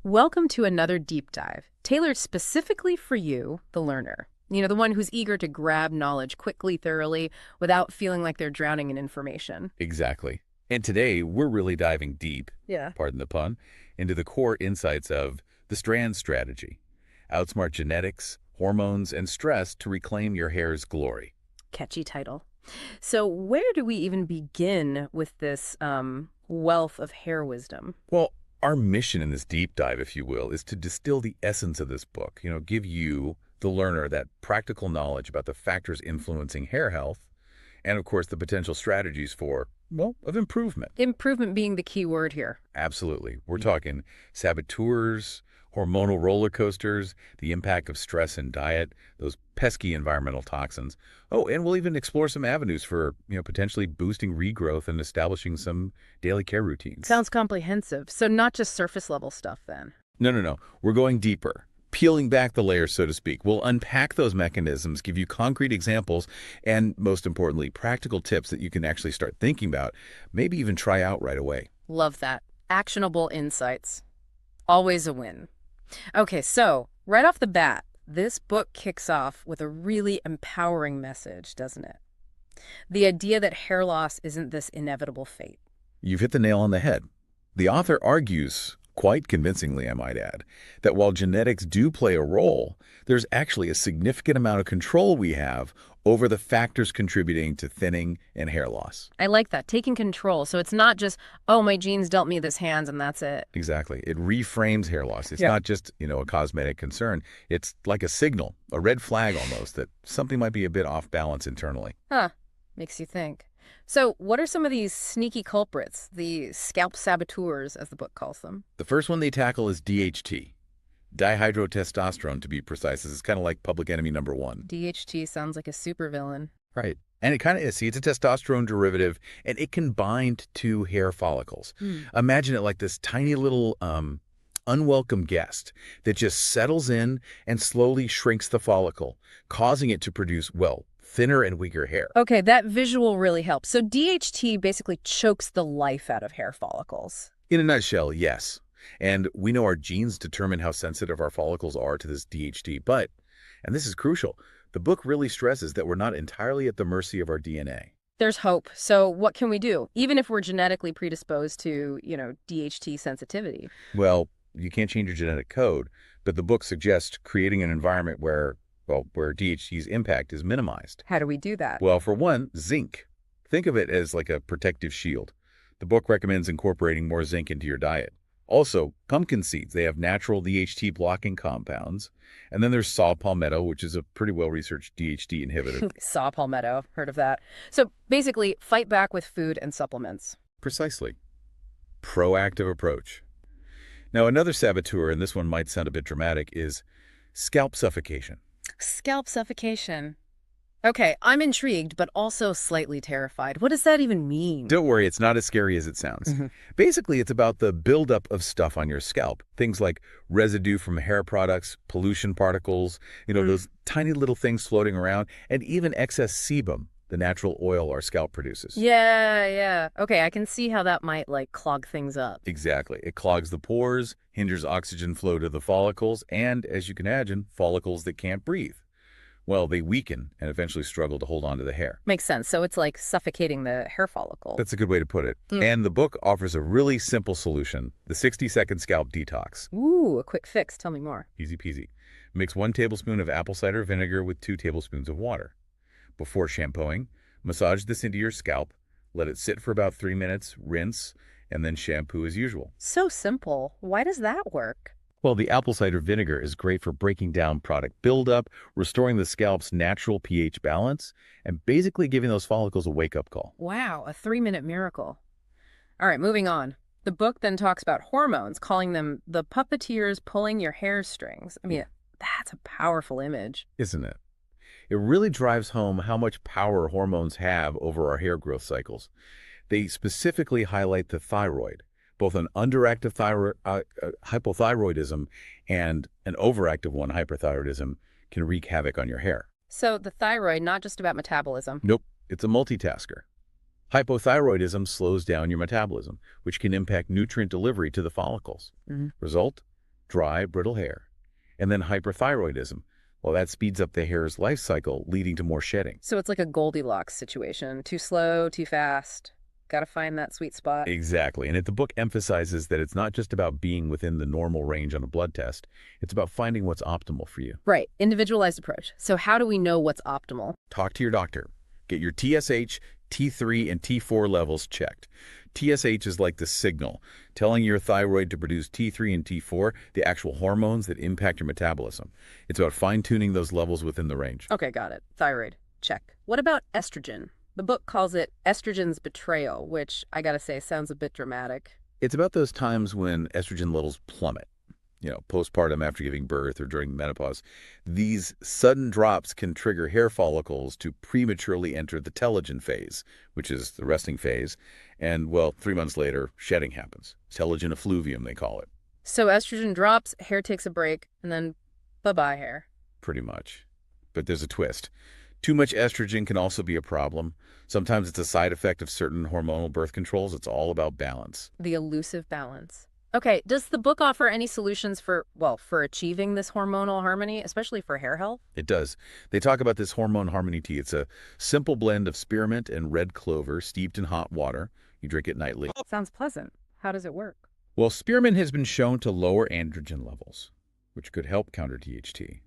Welcome to another deep dive, tailored specifically for you, the learner. The one who's eager to grab knowledge quickly, thoroughly, without feeling like they're drowning in information. Exactly. And today, we're really diving deep, Yeah. pardon the pun, into the core insights of the Strand Strategy. Outsmart genetics, hormones, and stress to reclaim your hair's glory. Catchy title. So where do we even begin with this wealth of hair wisdom? Well, our mission in this deep dive, if you will, is to distill the essence of this book, give you, the learner, that practical knowledge about the factors influencing hair health, and of course, the potential strategies for, well, of improvement. Improvement being the key word here. Absolutely. We're talking saboteurs, hormonal roller coasters, the impact of stress and diet, those pesky environmental toxins. Oh, and we'll even explore some avenues for, potentially boosting regrowth and establishing some daily care routines. Sounds comprehensive. So not just surface level stuff then. No. We're going deeper. Peeling back the layers, so to speak. We'll unpack those mechanisms, give you concrete examples, and most importantly, practical tips that you can actually start thinking about, maybe even try out right away. Love that. Actionable insights. Always a win. Okay, so right off the bat, this book kicks off with a really empowering message, doesn't it? The idea that hair loss isn't this inevitable fate. You've hit the nail on the head. The author argues, quite convincingly I might add, that while genetics do play a role, there's actually a significant amount of control we have over the factors contributing to thinning and hair loss. I like that, taking control. So it's not just, oh, my genes dealt me this hands and that's it. Exactly. It reframes hair loss. It's Yeah. not just, a cosmetic concern. It's like a signal, a red flag almost, that something might be a bit off balance internally. Huh, makes you think. So what are some of these sneaky culprits, the scalp saboteurs, as the book calls them? The first one they tackle is DHT, dihydrotestosterone to be precise. This is kind of like public enemy number one. DHT sounds like a supervillain. Right. And it kind of is. See, it's a testosterone derivative, and it can bind to hair follicles. Imagine it like this tiny little unwelcome guest that just settles in and slowly shrinks the follicle, causing it to produce, well, thinner and weaker hair. Okay, that visual really helps. So DHT basically chokes the life out of hair follicles. In a nutshell, yes. And we know our genes determine how sensitive our follicles are to this DHT, but, and this is crucial, the book really stresses that we're not entirely at the mercy of our DNA. There's hope. So what can we do, even if we're genetically predisposed to, DHT sensitivity? Well, you can't change your genetic code, but the book suggests creating an environment where DHT's impact is minimized. How do we do that? Well, for one, zinc. Think of it as like a protective shield. The book recommends incorporating more zinc into your diet. Also, pumpkin seeds, they have natural DHT blocking compounds. And then there's saw palmetto, which is a pretty well-researched DHT inhibitor. Saw palmetto, heard of that. So basically, fight back with food and supplements. Precisely. Proactive approach. Now, another saboteur, and this one might sound a bit dramatic, is scalp suffocation. Scalp suffocation. Okay, I'm intrigued, but also slightly terrified. What does that even mean? Don't worry, it's not as scary as it sounds. Basically, it's about the buildup of stuff on your scalp. Things like residue from hair products, pollution particles, those tiny little things floating around, and even excess sebum, the natural oil our scalp produces. Yeah. Okay, I can see how that might, clog things up. Exactly. It clogs the pores, hinders oxygen flow to the follicles, and, as you can imagine, follicles that can't breathe. Well, they weaken and eventually struggle to hold on to the hair. Makes sense. So it's like suffocating the hair follicle. That's a good way to put it. And the book offers a really simple solution, the 60-second scalp detox. Ooh, a quick fix. Tell me more. Easy peasy. Mix 1 tablespoon of apple cider vinegar with 2 tablespoons of water. Before shampooing, massage this into your scalp, let it sit for about 3 minutes, rinse, and then shampoo as usual. So simple. Why does that work? Well, the apple cider vinegar is great for breaking down product buildup, restoring the scalp's natural pH balance, and basically giving those follicles a wake-up call. Wow, a 3-minute miracle. All right, moving on. The book then talks about hormones, calling them the puppeteers pulling your hair strings. I mean, that's a powerful image. Isn't it? It really drives home how much power hormones have over our hair growth cycles. They specifically highlight the thyroid. Both an underactive hypothyroidism and an overactive one, hyperthyroidism, can wreak havoc on your hair. So the thyroid, not just about metabolism. Nope, it's a multitasker. Hypothyroidism slows down your metabolism, which can impact nutrient delivery to the follicles. Result? dry, brittle hair. And then hyperthyroidism. Well, that speeds up the hair's life cycle, leading to more shedding. So it's like a Goldilocks situation. Too slow, too fast. Gotta find that sweet spot. Exactly. And the book emphasizes that it's not just about being within the normal range on a blood test. It's about finding what's optimal for you. Right. Individualized approach. So how do we know what's optimal? Talk to your doctor. Get your TSH, T3, and T4 levels checked. TSH is like the signal, telling your thyroid to produce T3 and T4, the actual hormones that impact your metabolism. It's about fine-tuning those levels within the range. Okay, got it. Thyroid. Check. What about estrogen? The book calls it estrogen's betrayal, which I gotta say sounds a bit dramatic. It's about those times when estrogen levels plummet. Postpartum after giving birth or during menopause. These sudden drops can trigger hair follicles to prematurely enter the telogen phase, which is the resting phase. And, well, 3 months later, shedding happens. Telogen effluvium, they call it. So estrogen drops, hair takes a break, and then bye-bye hair. Pretty much. But there's a twist. Too much estrogen can also be a problem. Sometimes it's a side effect of certain hormonal birth controls. It's all about balance. The elusive balance. Okay, does the book offer any solutions for achieving this hormonal harmony, especially for hair health? It does. They talk about this hormone harmony tea. It's a simple blend of spearmint and red clover steeped in hot water. You drink it nightly. Sounds pleasant. How does it work? Well, spearmint has been shown to lower androgen levels, which could help counter THT.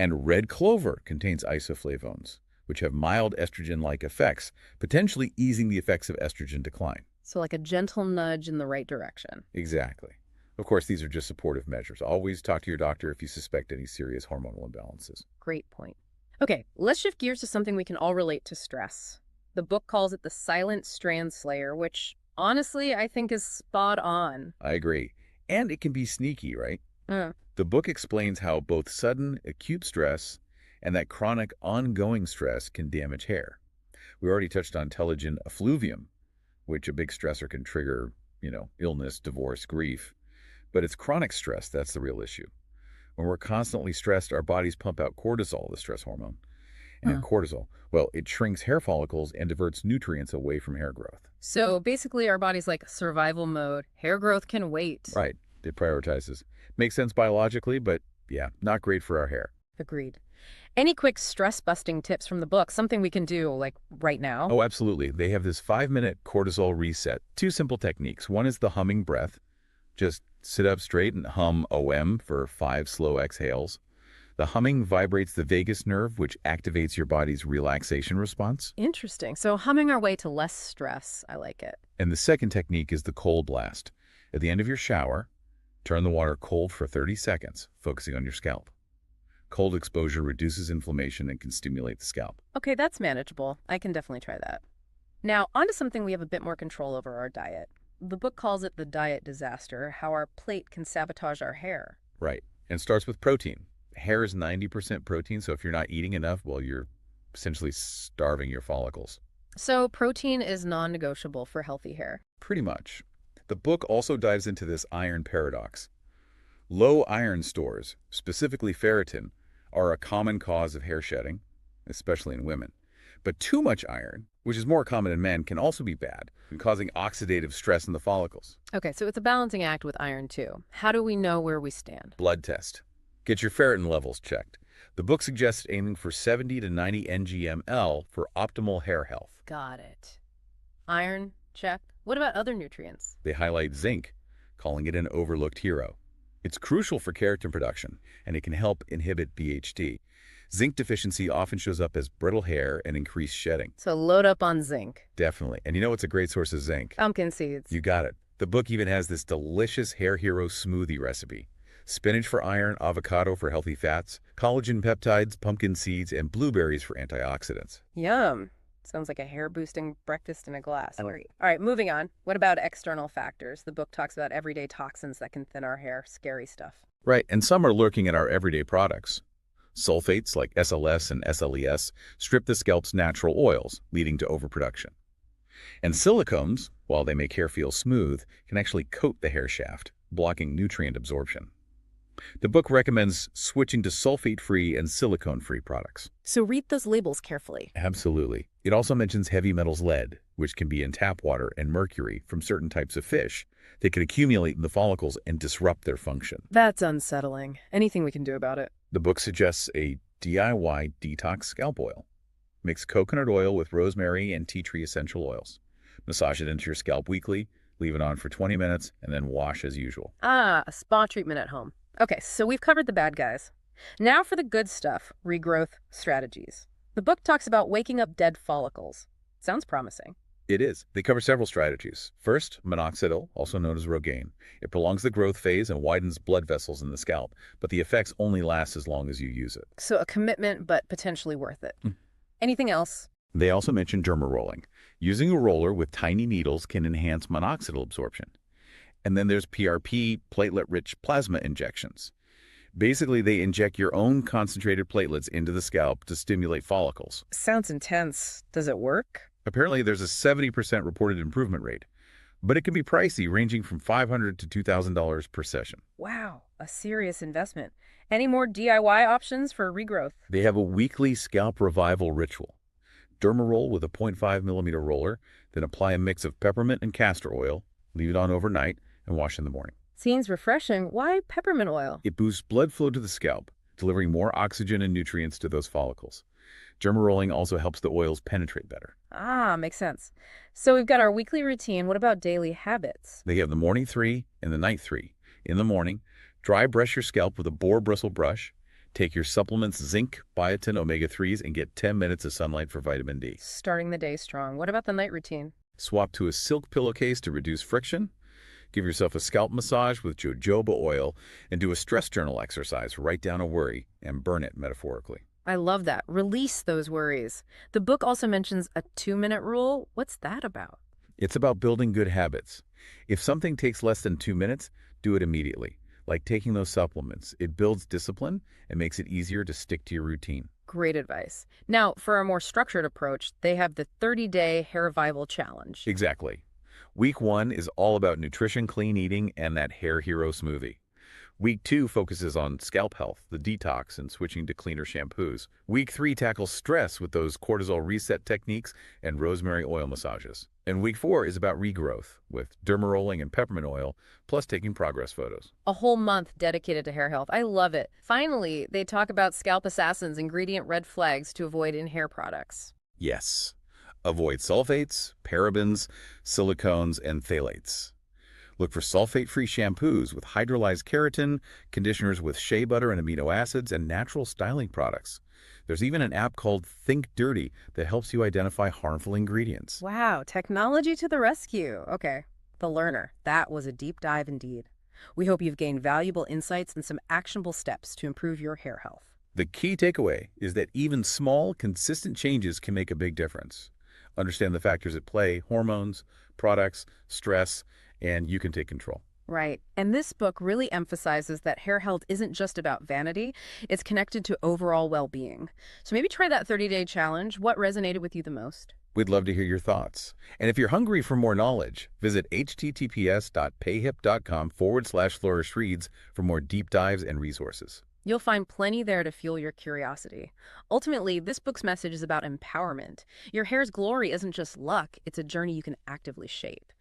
And red clover contains isoflavones, which have mild estrogen-like effects, potentially easing the effects of estrogen decline. So like a gentle nudge in the right direction. Exactly. Of course, these are just supportive measures. Always talk to your doctor if you suspect any serious hormonal imbalances. Great point. Okay, let's shift gears to something we can all relate to: stress. The book calls it the silent strand slayer, which honestly I think is spot on. I agree. And it can be sneaky, right? Uh, The book explains how both sudden, acute stress and that chronic, ongoing stress can damage hair. We already touched on telogen effluvium, which a big stressor can trigger, illness, divorce, grief. But it's chronic stress that's the real issue. When we're constantly stressed, our bodies pump out cortisol, the stress hormone. And cortisol, well, it shrinks hair follicles and diverts nutrients away from hair growth. So basically our body's like survival mode. Hair growth can wait. Right. It prioritizes. Makes sense biologically, but yeah, not great for our hair. Agreed. Any quick stress-busting tips from the book? Something we can do, like, right now? Oh, absolutely. They have this 5-minute cortisol reset. 2 simple techniques. One is the humming breath. Just sit up straight and hum OM for 5 slow exhales. The humming vibrates the vagus nerve, which activates your body's relaxation response. Interesting. So humming our way to less stress. I like it. And the second technique is the cold blast. At the end of your shower, turn the water cold for 30 seconds, focusing on your scalp. Cold exposure reduces inflammation and can stimulate the scalp. Okay, that's manageable. I can definitely try that. Now, on to something we have a bit more control over: our diet. The book calls it the diet disaster, how our plate can sabotage our hair. Right. And it starts with protein. Hair is 90% protein, so if you're not eating enough, well, you're essentially starving your follicles. So protein is non-negotiable for healthy hair. Pretty much. The book also dives into this iron paradox. Low iron stores, specifically ferritin, are a common cause of hair shedding, especially in women. But too much iron, which is more common in men, can also be bad, causing oxidative stress in the follicles. Okay, so it's a balancing act with iron too. How do we know where we stand? Blood test. Get your ferritin levels checked. The book suggests aiming for 70 to 90 ng/ml for optimal hair health. Got it. Iron, check. What about other nutrients? They highlight zinc, calling it an overlooked hero. It's crucial for keratin production, and it can help inhibit BHD. Zinc deficiency often shows up as brittle hair and increased shedding. So load up on zinc. Definitely. And you know what's a great source of zinc? Pumpkin seeds. You got it. The book even has this delicious Hair Hero smoothie recipe. Spinach for iron, avocado for healthy fats, collagen peptides, pumpkin seeds, and blueberries for antioxidants. Yum. Sounds like a hair-boosting breakfast in a glass. All right, moving on. What about external factors? The book talks about everyday toxins that can thin our hair. Scary stuff. Right, and some are lurking in our everyday products. Sulfates like SLS and SLES strip the scalp's natural oils, leading to overproduction. And silicones, while they make hair feel smooth, can actually coat the hair shaft, blocking nutrient absorption. The book recommends switching to sulfate-free and silicone-free products. So read those labels carefully. Absolutely. It also mentions heavy metals lead, which can be in tap water, and mercury from certain types of fish that can accumulate in the follicles and disrupt their function. That's unsettling. Anything we can do about it? The book suggests a DIY detox scalp oil. Mix coconut oil with rosemary and tea tree essential oils. Massage it into your scalp weekly, leave it on for 20 minutes, and then wash as usual. Ah, a spa treatment at home. Okay, so we've covered the bad guys. Now for the good stuff, regrowth strategies. The book talks about waking up dead follicles. Sounds promising. It is. They cover several strategies. First, minoxidil, also known as Rogaine. It prolongs the growth phase and widens blood vessels in the scalp, but the effects only last as long as you use it. So a commitment, but potentially worth it. Anything else? They also mention derma rolling. Using a roller with tiny needles can enhance minoxidil absorption. And then there's PRP, platelet-rich plasma injections. Basically, they inject your own concentrated platelets into the scalp to stimulate follicles. Sounds intense. Does it work? Apparently, there's a 70% reported improvement rate, but it can be pricey, ranging from $500 to $2,000 per session. Wow, a serious investment. Any more DIY options for regrowth? They have a weekly scalp revival ritual. Derma roll with a 0.5 millimeter roller, then apply a mix of peppermint and castor oil, leave it on overnight, and wash in the morning. Seems refreshing. Why peppermint oil? It boosts blood flow to the scalp, delivering more oxygen and nutrients to those follicles. Derma rolling also helps the oils penetrate better. Ah, makes sense. So we've got our weekly routine. What about daily habits? They have the morning 3 and the night 3. In the morning, dry brush your scalp with a boar bristle brush. Take your supplements zinc, biotin, omega-3s, and get 10 minutes of sunlight for vitamin D. Starting the day strong. What about the night routine? Swap to a silk pillowcase to reduce friction. Give yourself a scalp massage with jojoba oil and do a stress journal exercise. Write down a worry and burn it metaphorically. I love that. Release those worries. The book also mentions a 2-minute rule. What's that about? It's about building good habits. If something takes less than 2 minutes, do it immediately. Like taking those supplements. It builds discipline and makes it easier to stick to your routine. Great advice. Now, for a more structured approach, they have the 30-day hair revival challenge. Exactly. Week 1 is all about nutrition, clean eating, and that hair hero smoothie. Week 2 focuses on scalp health, the detox, and switching to cleaner shampoos. Week 3 tackles stress with those cortisol reset techniques and rosemary oil massages. And Week 4 is about regrowth with derma rolling and peppermint oil, plus taking progress photos. A whole month dedicated to hair health. I love it. Finally, they talk about scalp assassins, ingredient red flags to avoid in hair products. Yes. Avoid sulfates, parabens, silicones, and phthalates. Look for sulfate-free shampoos with hydrolyzed keratin, conditioners with shea butter and amino acids, and natural styling products. There's even an app called Think Dirty that helps you identify harmful ingredients. Wow, technology to the rescue. Okay, The Learner. That was a deep dive indeed. We hope you've gained valuable insights and some actionable steps to improve your hair health. The key takeaway is that even small, consistent changes can make a big difference. Understand the factors at play: hormones, products, stress, and you can take control. Right. And this book really emphasizes that hair health isn't just about vanity. It's connected to overall well-being. So maybe try that 30-day challenge. What resonated with you the most? We'd love to hear your thoughts. And if you're hungry for more knowledge, visit https://payhip.com/flourishreads for more deep dives and resources. You'll find plenty there to fuel your curiosity. Ultimately, this book's message is about empowerment. Your hair's glory isn't just luck. It's a journey you can actively shape.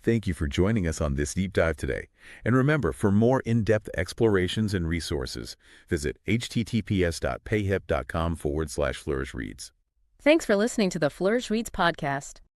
Thank you for joining us on this deep dive today. And remember, for more in-depth explorations and resources, visit https://payhip.com/flourishreads. Thanks for listening to the Flourish Reads podcast.